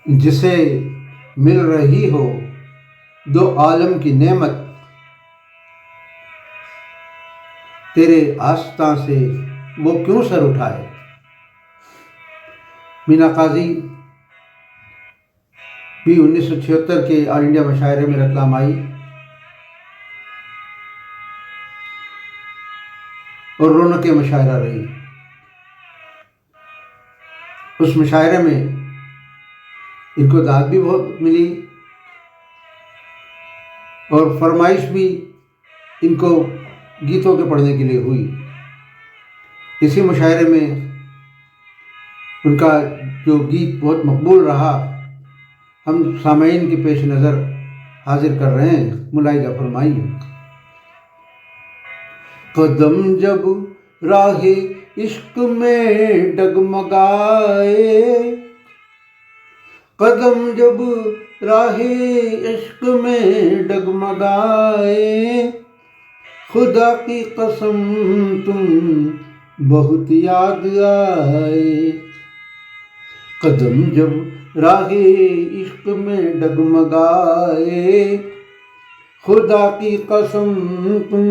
जिसे मिल रही हो दो आलम की नेमत, तेरे आस्था से वो क्यों सर उठाए। मीना काजी भी 1976 के ऑल इंडिया मुशायरे में रतलाम आई और रौनक मुशायरा रही। उस मुशायरे में इनको दाद भी बहुत मिली और फरमाइश भी इनको गीतों के पढ़ने के लिए हुई। इसी मुशायरे में उनका जो गीत बहुत मकबूल रहा, हम सामईन के पेश नज़र हाजिर कर रहे हैं। मुलाहिजा फरमाइए। कदम जब राहे इश्क में डगमगाए, कदम जब राहे इश्क में डगमगाए, खुदा की कसम तुम बहुत याद आए। कदम जब राहे इश्क में डगमगाए, खुदा की कसम तुम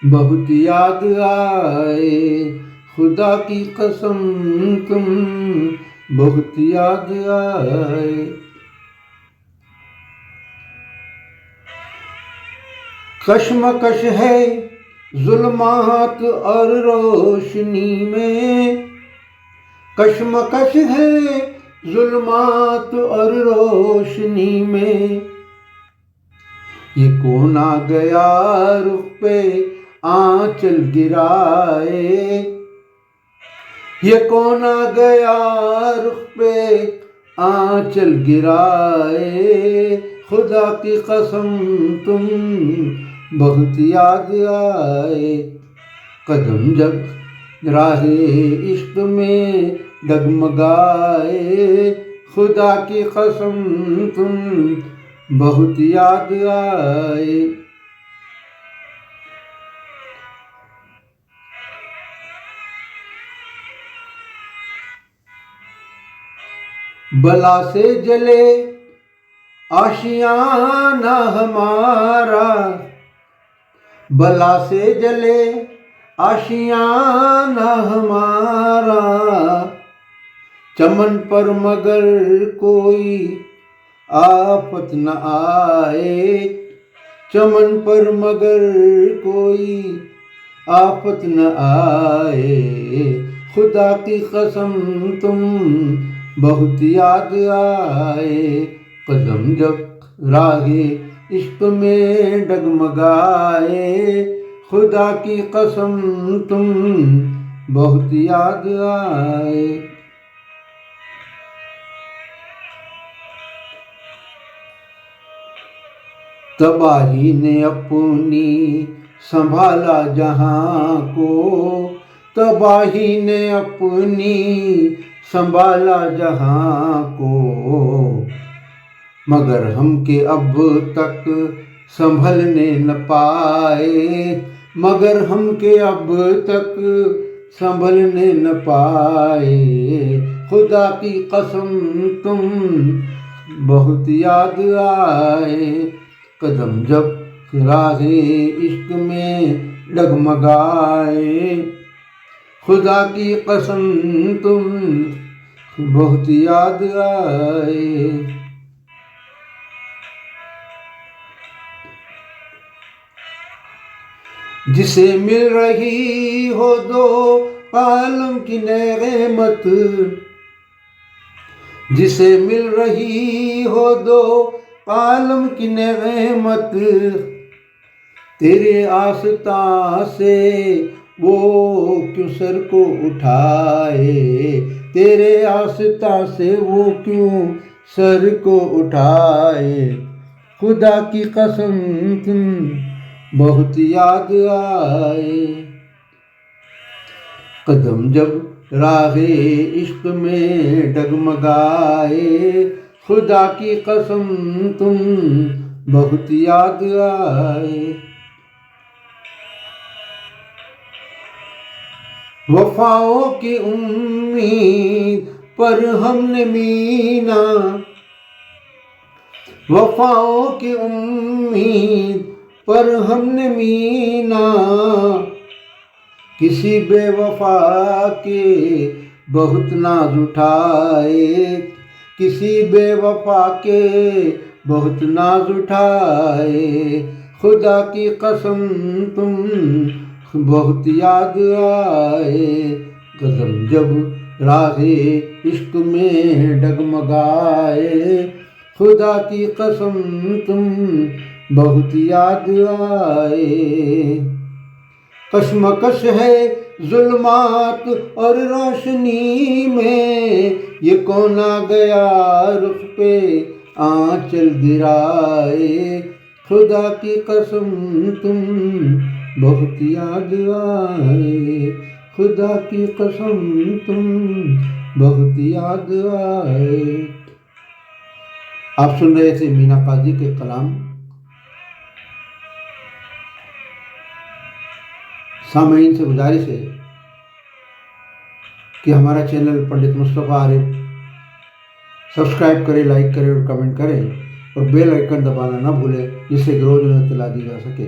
बहुत याद आए। खुदा की कसम तुम बहुत याद आए। कश्मकश है जुल्मात और रोशनी में, कश्मकश है जुल्मात और रोशनी में, ये कौन आ गया रुख पे आंचल गिराए। ये कौन आ गया रुख पे आंचल गिराए। खुदा की कसम तुम बहुत याद आए। कदम जब राहे इश्क में डगमगाए, खुदा की कसम तुम बहुत याद आए। बला से जले आशियाना हमारा, बला से जले आशियाना हमारा, चमन पर मगर कोई आफत न आए। चमन पर मगर कोई आफत न आए। खुदा की कसम तुम बहुत याद आए। कदम जब राहे इश्क में डगमगाए, खुदा की कसम तुम बहुत याद आए। तबाही ने अपनी संभाला जहां को, तबाही ने अपनी संभाला जहां को, मगर हम के अब तक संभलने न पाए। मगर हम के अब तक संभलने न पाए। खुदा की कसम तुम बहुत याद आए। कदम जब राहे इश्क में डगमगाए, खुदा की कसम तुम बहुत याद आए। जिसे मिल रही हो दो आलम की नेमत, जिसे मिल रही हो दो आलम की नेमत, तेरे आस्था से वो क्यों सर को उठाए। तेरे आस्था से वो क्यों सर को उठाए। खुदा की कसम तुम बहुत याद आए। कदम जब राहे इश्क में डगमगाए, खुदा की कसम तुम बहुत याद आए। वफाओं की उम्मीद पर हमने मीना, वफाओं की उम्मीद पर हमने मीना, किसी बेवफा के बहुत नाज उठाए, किसी बेवफा के बहुत नाज उठाए। खुदा की कसम तुम बहुत याद आए, कदम जब राहे इश्क में डगमगाए। खुदा की कसम तुम बहुत याद आए। कश्मकश है जुल्मात और रोशनी में, ये कौन आ गया रुख पे आंचल गिराए। खुदा की कसम तुम बहुत याद आए, खुदा की कसम तुम बहुत याद आए। आप सुन रहे थे मीना काजी के कलाम। सामईन से गुजारिश है कि हमारा चैनल पंडित मुस्तफ़ा आरिफ सब्सक्राइब करें, लाइक करें और कमेंट करें और बेल आइकन दबाना ना भूलें, जिससे रोज़ उन्हें इत्तला दी जा सके।